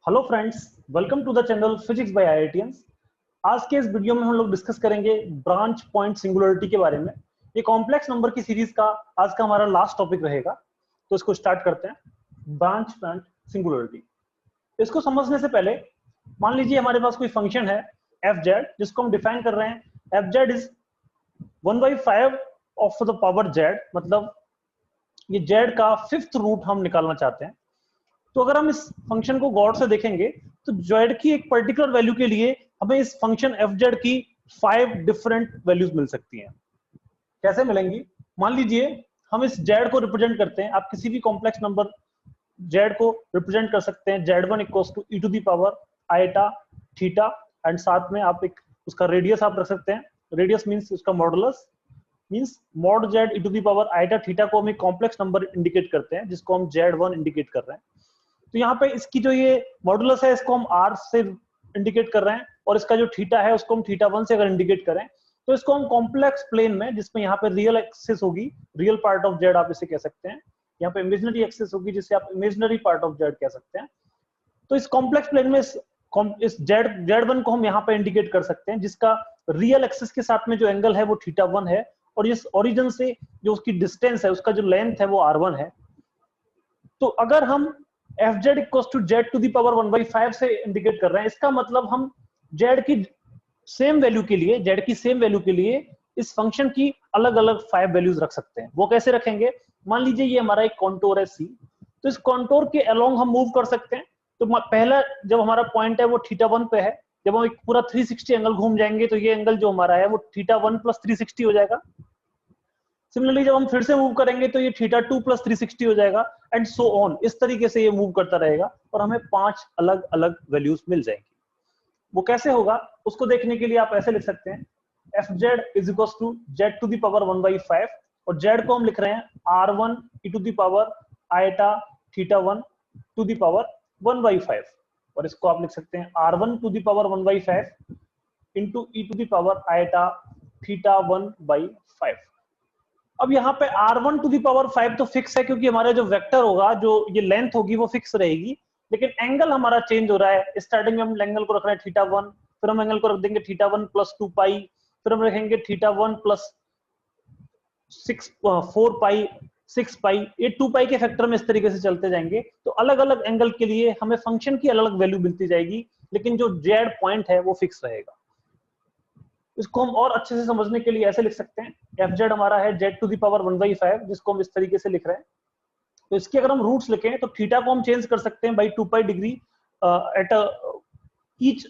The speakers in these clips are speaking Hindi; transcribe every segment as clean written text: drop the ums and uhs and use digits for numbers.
Hello friends, welcome to the channel physics by IITians. आज के इस वीडियो में हम लोग डिस्कस करेंगे ब्रांच पॉइंट सिंगुलरिटी के बारे में। ये कॉम्प्लेक्स नंबर की सीरीज का आज का हमारा लास्ट टॉपिक रहेगा, तो इसको स्टार्ट करते हैं। ब्रांच पॉइंट सिंगुलरिटी, इसको समझने से पहले मान लीजिए हमारे पास कोई फंक्शन है एफ जेड, जिसको हम डिफाइन कर रहे हैं F Z is 1/5 of the power Z, मतलब ये जेड का फिफ्थ रूट हम निकालना चाहते हैं। तो अगर हम इस फंक्शन को गौर से देखेंगे तो जेड की एक पर्टिकुलर वैल्यू के लिए हमें इस फंक्शन एफ जेड की 5 डिफरेंट वैल्यूज मिल सकती हैं। कैसे मिलेंगी? मान लीजिए हम इस जेड को रिप्रेजेंट करते हैं, आप किसी भी कॉम्प्लेक्स नंबर जेड को रिप्रेजेंट कर सकते हैं Z one equals to E to the power iota theta, and साथ में आप एक उसका रेडियस आप रख सकते हैं। रेडियस मीन्स उसका modulus, means mod Z E to the power iota theta को हम एक कॉम्प्लेक्स नंबर इंडिकेट करते हैं जिसको हम जेड वन इंडिकेट कर रहे हैं। तो यहाँ पे इसकी जो ये मॉडुलस है इसको हम आर से इंडिकेट कर रहे हैं, और इसका जो थीटा है उसको हम थीटा वन से अगर इंडिकेट करें तो इसको हम कॉम्प्लेक्स प्लेन में, जिसमें यहाँ पे रियल एक्सिस होगी, रियल पार्ट ऑफ जेड आप इसे कह सकते हैं, यहाँ पे इमेजिनरी एक्सिस होगी जिसे आप इमेजिनरी पार्ट ऑफ जेड कह सकते हैं। तो इस कॉम्प्लेक्स प्लेन में इस जेड वन को हम यहाँ पे इंडिकेट कर सकते हैं, जिसका रियल एक्सिस के साथ में जो एंगल है वो थीटा वन है, और इस ओरिजिन से जो उसकी डिस्टेंस है, उसका जो लेंथ है वो आर वन है। तो अगर हम F Z equals to Z to the power 1/5 से इंडिकेट कर रहे हैं, इसका मतलब हम जेड की सेम वैल्यू के लिए, जेड की सेम वैल्यू के लिए इस फंक्शन की अलग अलग 5 वैल्यूज रख सकते हैं। वो कैसे रखेंगे? मान लीजिए ये हमारा एक कॉन्टोर है सी, तो इस कॉन्टोर के अलोंग हम मूव कर सकते हैं। तो पहला जब हमारा पॉइंट है वो थीटा वन पे है, जब हम एक पूरा 360 एंगल घूम जाएंगे तो ये एंगल जो हमारा है वो थीटा वन प्लस 360 हो जाएगा। सिमिलरली जब हम फिर से मूव करेंगे तो ये थीटा टू प्लस 360 हो जाएगा, एंड सो ऑन। इस तरीके से ये मूव करता रहेगा और हमें 5 अलग अलग वैल्यूज मिल जाएंगी। वो कैसे होगा उसको देखने के लिए आप ऐसे लिख सकते हैं F Z is equal to Z to the power 1/5, और जेड को हम लिख रहे हैं R one E to the power iota theta one to the power 1/5, और इसको आप लिख सकते हैं R one to the power 1/5 into E to the power iota theta 1/5। अब यहाँ पे r1 टू दी पावर 5 तो फिक्स है, क्योंकि हमारा जो वेक्टर होगा, जो ये लेंथ होगी वो फिक्स रहेगी, लेकिन एंगल हमारा चेंज हो रहा है। स्टार्टिंग में हम एंगल को रख रहे हैं थीटा वन, फिर हम एंगल को रख देंगे थीटा वन प्लस 2 पाई, फिर हम रखेंगे थीटा वन प्लस 4 पाई 6 पाई, ये 2 पाई के फैक्टर में इस तरीके से चलते जाएंगे। तो अलग अलग एंगल के लिए हमें फंक्शन की अलग अलग वैल्यू मिलती जाएगी, लेकिन जो जेड पॉइंट है वो फिक्स रहेगा। इसको हम और अच्छे से समझने के लिए ऐसे लिख सकते हैं, एफ जेड हमारा है जेड टू दी पावर 1/5, जिसको हम इस तरीके से लिख रहे हैं। तो इसके अगर हम रूट्स लिखें तो थीटा को हम चेंज कर सकते हैं by 2 pi degree at each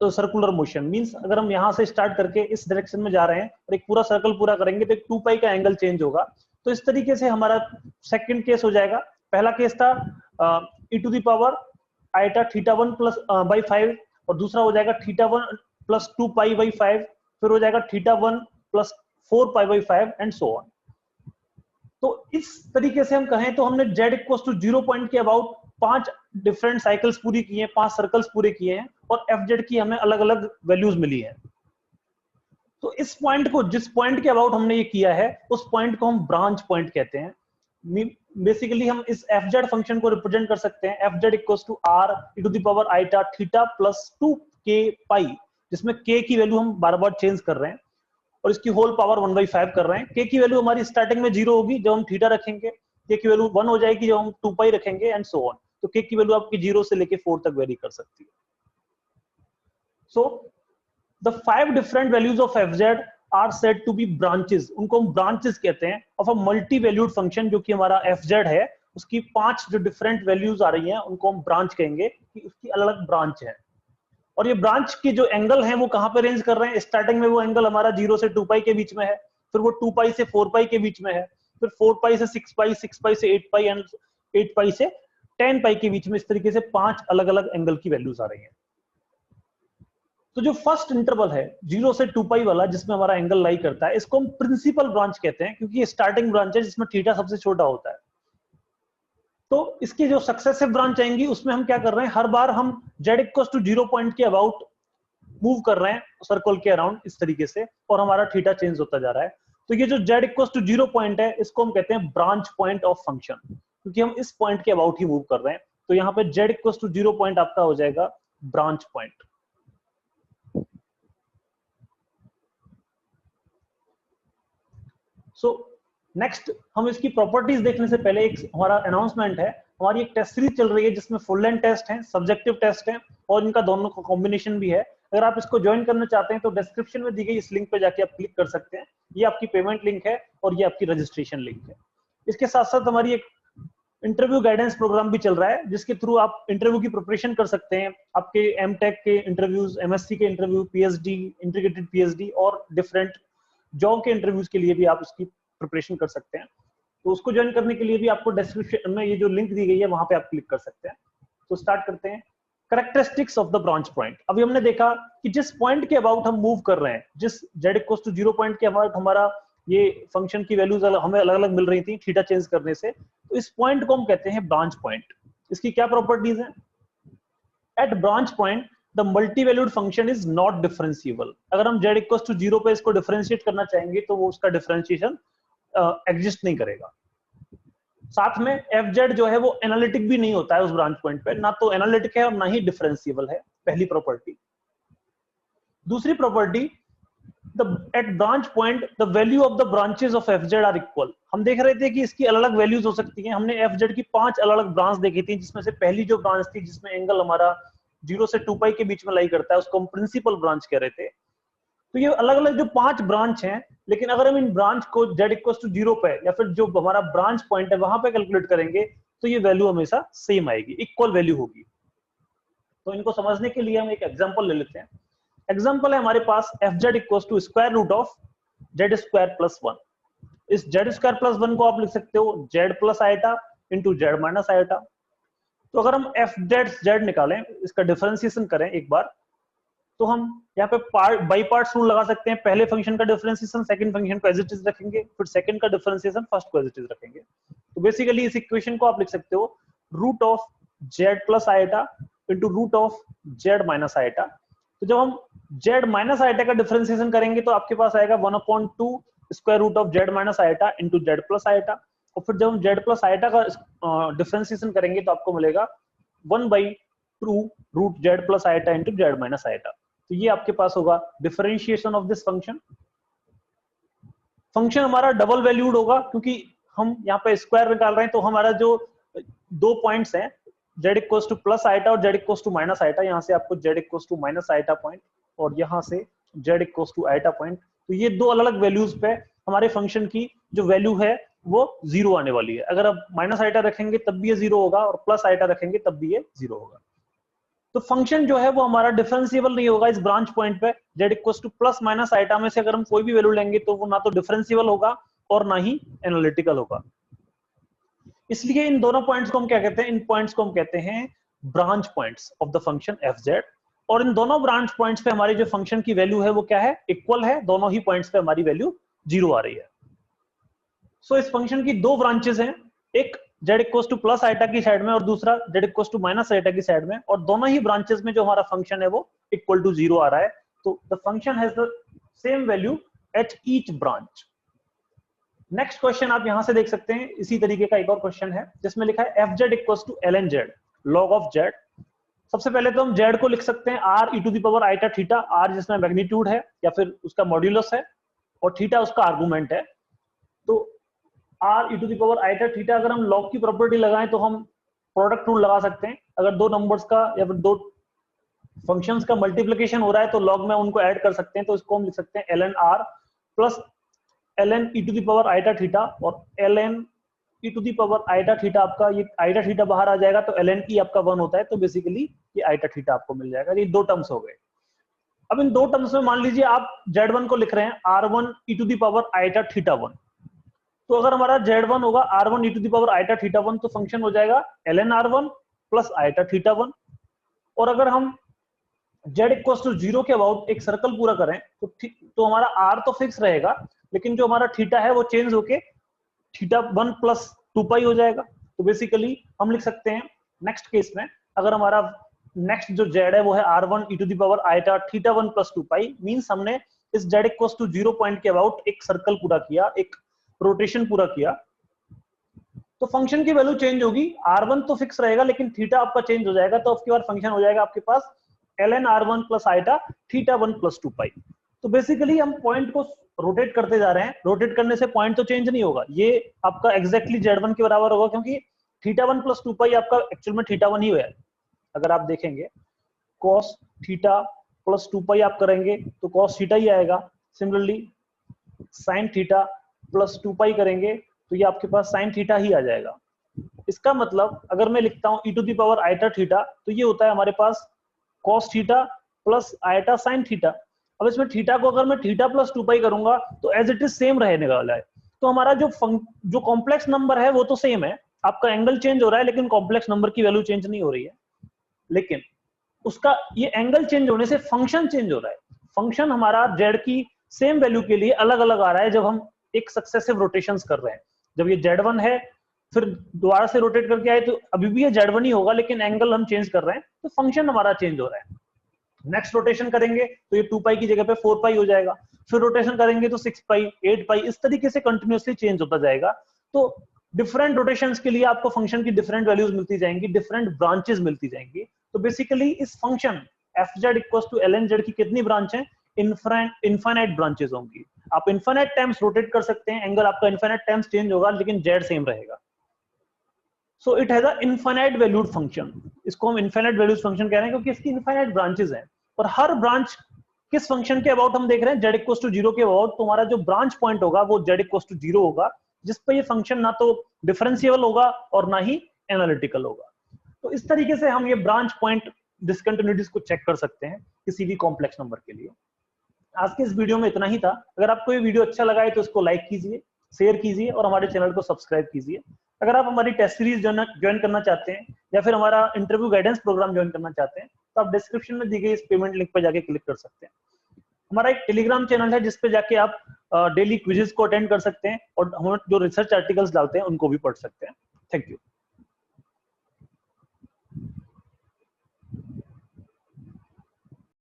circular motion. Means अगर हम यहां से स्टार्ट करके इस डायरेक्शन में जा रहे हैं और एक पूरा सर्कल पूरा करेंगे तो एक 2 पाई का एंगल चेंज होगा। तो इस तरीके से हमारा सेकंड केस हो जाएगा। पहला केस था e to the power iota theta one plus by 5, और दूसरा हो जाएगा theta one plus 2 pi by 5, फिर हो जाएगा theta one plus 4 pi by 5 and so on. तो इस तरीके से हम कहें तो हमने जेड इक्वल्स टू 0 पॉइंट के अबाउट 5 डिफरेंट साइकिल्स पूरी किए हैं, 5 सर्कल्स पूरे किए हैं, और एफ जेड की हमें अलग अलग वैल्यूज मिली है। तो इस पॉइंट को, जिस पॉइंट के अबाउट हमने ये किया है, उस पॉइंट को हम ब्रांच पॉइंट कहते हैं। बेसिकली हम इस एफ जेड फंक्शन को रिप्रेजेंट कर सकते हैं F Z equals to R E to the power iota theta plus 2 के पाई, जिसमें k की वैल्यू हम बार बार चेंज कर रहे हैं और इसकी होल पावर 1/5 कर रहे हैं। k की वैल्यू हमारी स्टार्टिंग में 0 होगी जब हम थीटा रखेंगे, k की वैल्यू 1 हो जाएगी जब हम 2 पाई रखेंगे, एंड सो ऑन। तो k की वैल्यू आपकी 0 से लेके 4 तक वेरी कर सकती है। So the 5 different values of F Z are said to be branches, उनको हम ब्रांचेस कहते हैं of a multi valued function. जो कि हमारा एफ जेड है उसकी 5 जो डिफरेंट वैल्यूज आ रही हैं उनको हम ब्रांच कहेंगे कि उसकी अलग अलग ब्रांच है। और ये ब्रांच के जो एंगल हैं वो कहां पे रेंज कर रहे हैं? स्टार्टिंग में वो एंगल हमारा 0 से 2 पाई के बीच में है, फिर वो 2 पाई से 4 पाई के बीच में है, फिर 4 पाई से 6 पाई, 6 पाई से 8 पाई, एंड 8 पाई से 10 पाई के बीच में। इस तरीके से 5 अलग अलग एंगल की वैल्यूज आ रही हैं। तो जो फर्स्ट इंटरवल है 0 से 2 पाई वाला, जिसमें हमारा एंगल लाई करता है, इसको हम प्रिंसिपल ब्रांच कहते हैं, क्योंकि ये स्टार्टिंग ब्रांच है जिसमें थीटा सबसे छोटा होता है। तो इसकी जो सक्सेसिव ब्रांच आएंगी उसमें हम क्या कर रहे हैं, हर बार हम जेड इक्वल टू 0 पॉइंट के अबाउट मूव कर रहे हैं सर्कल के अराउंड इस तरीके से, और हमारा थीटा चेंज होता जा रहा है। तो ये जो जेड इक्वल टू 0 पॉइंट है इसको हम कहते हैं ब्रांच पॉइंट ऑफ फंक्शन, क्योंकि हम इस पॉइंट के अबाउट ही मूव कर रहे हैं। तो यहाँ पे z इक्वल टू 0 पॉइंट आपका हो जाएगा ब्रांच पॉइंट। सो नेक्स्ट हम इसकी प्रॉपर्टीज देखने से पहले एक हमारा अनाउंसमेंट है। हमारी एक टेस्ट सीरीज चल रही है जिसमें फुल लेंथ टेस्ट है, सब्जेक्टिव टेस्ट है और इनका दोनों का कॉम्बिनेशन भी है। अगर आप इसको ज्वाइन करना चाहते हैं तो डिस्क्रिप्शन में दी गई इस लिंक पे जाके आप क्लिक कर सकते हैं। ये आपकी पेमेंट लिंक है और ये आपकी रजिस्ट्रेशन लिंक है। इसके साथ साथ हमारी एक इंटरव्यू गाइडेंस प्रोग्राम भी चल रहा है जिसके थ्रू आप इंटरव्यू की प्रिपरेशन कर सकते हैं। आपके एमटेक के इंटरव्यूज, एमएससी के इंटरव्यू, पीएचडी, इंटीग्रेटेड पीएचडी और डिफरेंट जॉब के इंटरव्यूज के लिए भी आप उसकी प्रिपरेशन कर सकते हैं। तो उसको ज्वाइन करने के लिए भी आपको डिस्क्रिप्शन में ये जो लिंक दी गई है वहां पे आप क्लिक कर सकते हैं। तो स्टार्ट करते हैं। Characteristics of the branch point. अभी हमने देखा कि जिस पॉइंट के अबाउट हम मूव कर रहे हैं, जिस z इक्वल टू 0 पॉइंट के अबाउट हमारा ये फंक्शन की वैल्यूज हमें अलग अलग मिल रही थी थीटा चेंज करने से, तो इस पॉइंट को हम कहते हैं ब्रांच पॉइंट। इसकी क्या प्रॉपर्टीज हैं? Eight branch point the multi valued function is not differentiable. अगर हम z इक्वल टू 0 पे इसको डिफरेंशिएट करना चाहेंगे तो वो उसका डिफरेंशिएशन एग्जिस्ट नहीं करेगा। साथ में fz जो है वो एनालिटिक भी नहीं होता है उस ब्रांच पॉइंट पे, ना तो एनालिटिक है और ना ही डिफरेंशिएबल है, पहली प्रॉपर्टी। दूसरी property, at branch point the value of the branches of fz are equal. हम देख रहे थे कि इसकी अलग अलग वैल्यूज हो सकती हैं। हमने fz की 5 अलग अलग ब्रांच देखी थी, जिसमें से पहली जो ब्रांच थी जिसमें एंगल हमारा 0 से 2 पाई के बीच में लाई करता है उसको हम प्रिंसिपल ब्रांच कह रहे थे। तो ये अलग अलग जो 5 ब्रांच हैं, लेकिन अगर हम इन ब्रांच को z इक्वल टू 0 पे या फिर जो हमारा ब्रांच पॉइंट है वहां पे कैलकुलेट करेंगे तो ये वैल्यू हमेशा सेम आएगी, इक्वल वैल्यू होगी। तो इनको समझने के लिए हम एक एग्जांपल ले लेते हैं। एग्जांपल है हमारे पास fz equal to square root of z square plus 1। इस z स्क्वायर प्लस 1 को आप लिख सकते हो z plus iota into z minus iota. तो अगर हम f(z) निकालें, इसका डिफरेंशिएशन करें एक बार, तो हम यहाँ पे बाई पार्ट्स रूल लगा सकते हैं। पहले फंक्शन का डिफरेंशिएशन सेकंड फंक्शन को एज इट इज रखेंगे, फिर सेकंड का डिफरेंशिएशन फर्स्ट को एज इट इज रखेंगे। तो बेसिकली इस इक्वेशन को आप लिख सकते हो root of z plus iota into root of z minus iota. तो जब हम z माइनस आइटा का डिफरेंशिएशन करेंगे तो आपके पास आएगा 1/2 square root of z minus iota into z plus iota. और फिर जब हम z प्लस आइटा का डिफरेंशिएशन करेंगे तो आपको मिलेगा 1/2 root z plus iota into z minus iota. तो ये आपके पास होगा differentiation of this function. Function हमारा डबल वैल्यूड होगा क्योंकि हम यहाँ पे स्क्वायर निकाल रहे हैं। तो हमारा जो 2 पॉइंट्स हैं z equal to plus iota और z equal to minus iota, यहाँ से आपको z equal to minus iota point और यहाँ से z equal to iota point. तो ये 2 अलग अलग वैल्यूज पे हमारे फंक्शन की जो वैल्यू है वो 0 आने वाली है। अगर आप माइनस आइटा रखेंगे तब भी ये 0 होगा और प्लस आइटा रखेंगे तब भी ये 0 होगा। तो फंक्शन जो है वो हमारा डिफरेंशिएबल नहीं होगा इस ब्रांच पॉइंट पे। z equal to plus minus iota में से अगर हम कोई भी वैल्यू लेंगे तो वो ना तो डिफरेंशिएबल होगा और ना ही एनालिटिकल होगा। इसलिए इन दोनों पॉइंट्स को हम क्या कहते हैं? इन पॉइंट्स को हम कहते हैं branch points of the function fz। और इन दोनों ब्रांच पॉइंट्स पे हमारी जो फंक्शन की वैल्यू है वो क्या है? इक्वल है। दोनों ही पॉइंट्स पे हमारी वैल्यू 0 आ रही है। सो इस फंक्शन की 2 ब्रांचेस हैं, एक z equal to plus iota की साइड में और दूसरा z equal to minus iota की साइड में, और दोनों ही ब्रांचेस में जो हमारा फंक्शन है वो इक्वल टू 0 आ रहा है। तो the function has the same value at each branch. Next question आप यहां से देख सकते हैं, इसी तरीके का एक और क्वेश्चन है जिसमें लिखा है fz equal to ln z log of z। सबसे पहले तो हम z को लिख सकते हैं r e to the power iota theta, r जिसमें मैग्नीट्यूड है या फिर उसका मॉड्यूलस है और थीटा उसका आर्गुमेंट है। तो r e to the power iota theta, अगर हम log की प्रॉपर्टी लगाएं तो हम प्रोडक्ट रूल लगा सकते हैं। अगर 2 नंबर्स का या फिर 2 फंक्शंस का मल्टीप्लिकेशन हो रहा है तो log में उनको ऐड कर सकते हैं। तो इसको हम लिख सकते हैं ln r plus ln e to the power iota theta, और ln e to the power iota theta आपका, ये आइटा थीटा बाहर आ जाएगा तो ln e आपका 1 होता है। तो बेसिकली ये आइटा थीटा आपको मिल जाएगा। ये 2 टर्म्स हो गए। अब इन 2 टर्म्स में मान लीजिए आप z1 को लिख रहे हैं r1 e to the power iota theta 1। तो अगर हमारा z1 होगा r1 e to the power iota theta 1 तो फंक्शन हो जाएगा ln r1 plus iota theta 1। और अगर हम z इक्वल टू 0 के अबाउट एक सर्कल पूरा करें तो हमारा r तो फिक्स रहेगा, लेकिन जो हमारा थीटा है वो चेंज होके थीटा 1 प्लस 2 पाई हो जाएगा। तो बेसिकली हम लिख सकते हैं नेक्स्ट केस में, अगर हमारा नेक्स्ट जो z है वो है r1 e to the power iota theta 1 plus 2 pi, means हमने इस z इक्वल टू 0 पॉइंट के अबाउट एक सर्कल पूरा किया, एक रोटेशन पूरा किया। तो फंक्शन की वैल्यू चेंज होगी, r1 तो फिक्स रहेगा लेकिन थीटा आपका चेंज हो जाएगा, तो आपके बाद फंक्शन हो जाएगा आपके पास ln r1 plus iota theta 1 plus 2 pi. तो बेसिकली हम पॉइंट को रोटेट करते जा रहे हैं, रोटेट करने से पॉइंट तो चेंज नहीं होगा, ये आपका एग्जैक्टली z1 के बराबर होगा, क्योंकि थीटा 1 प्लस 2 पाई आपका एक्चुअल में थीटा 1 ही है। अगर आप देखेंगे cos थीटा प्लस 2 पाई आप करेंगे तो cos थीटा ही आएगा। सिमिलरली sin थीटा प्लस 2 पाई करेंगे तो ये आपके पास sin थीटा ही आ जाएगा। इसका मतलब अगर मैं लिखता हूं e to the power iota theta, तो ये होता है हमारे पास cos theta plus iota sin theta. अब इसमें थीटा को अगर मैं थीटा प्लस 2 पाई करूंगा तो एज इट इज सेम रहने वाला है। तो हमारा जो कॉम्प्लेक्स नंबर है वो तो सेम है, आपका एंगल चेंज हो रहा है लेकिन कॉम्प्लेक्स नंबर की वैल्यू चेंज नहीं हो रही है। लेकिन उसका ये एंगल चेंज होने से फंक्शन चेंज हो रहा है। फंक्शन हमारा z की सेम वैल्यू के लिए अलग अलग आ रहा है जब हम एक सक्सेसिव रोटेशंस कर रहे हैं। जब ये z1 है फिर दोबारा से रोटेट करके आए तो अभी भी ये z1 ही होगा लेकिन एंगल हम चेंज कर रहे हैं, तो फंक्शन हमारा चेंज हो रहा है। नेक्स्ट रोटेशन करेंगे तो ये 2 पाई की जगह पे 4 पाई हो जाएगा, फिर रोटेशन करेंगे तो 6 पाई 8 पाई, इस तरीके से कंटिन्यूअसली चेंज होता जाएगा। तो डिफरेंट रोटेशंस के लिए आपको फंक्शन की डिफरेंट वैल्यूज मिलती जाएंगी, डिफरेंट ब्रांचेस मिलती जाएंगी। तो बेसिकली इस function fz equals to ln z की कितनी ब्रांच है? इनफाइनाइट ब्रांचेस होंगी। आप इनफाइनाइट टाइम्स रोटेट कर सकते हैं, एंगल आपका इनफाइनाइट टाइम्स चेंज होगा लेकिन z सेम रहेगा। So it has a infinite valued function. इसको हम इनफाइनाइट वैल्यूड फंक्शन कह रहे हैं क्योंकि इसकी इनफाइनाइट ब्रांचेस हैं, और हर ब्रांच किस फंक्शन के अबाउट हम देख रहे हैं? z इक्वल्स टू 0 के अबाउट। तो हमारा जो ब्रांच पॉइंट होगा वो z इक्वल्स टू 0 होगा, जिस पे ये फंक्शन ना तो डिफरेंशिएबल होगा और ना ही एनालिटिकल होगा। तो इस तरीके से हम ये ब्रांच पॉइंट डिसकंटिन्यूटीज को चेक कर सकते हैं किसी भी कॉम्प्लेक्स नंबर के लिए। आज के इस वीडियो में इतना ही था। अगर आपको ये वीडियो अच्छा लगा है तो इसको लाइक कीजिए, शेयर कीजिए और हमारे चैनल को सब्सक्राइब कीजिए। अगर आप हमारी टेस्ट सीरीज ज्वाइन करना चाहते हैं या फिर हमारा इंटरव्यू गाइडेंस प्रोग्राम ज्वाइन करना चाहते हैं तो आप डिस्क्रिप्शन में दी गई इस पेमेंट लिंक पर जाके क्लिक कर सकते हैं। हमारा एक टेलीग्राम चैनल है जिसपे जाके आप डेली क्विजेस को अटेंड कर सकते हैं और हम जो रिसर्च आर्टिकल्स डालते हैं उनको भी पढ़ सकते हैं। Thank you.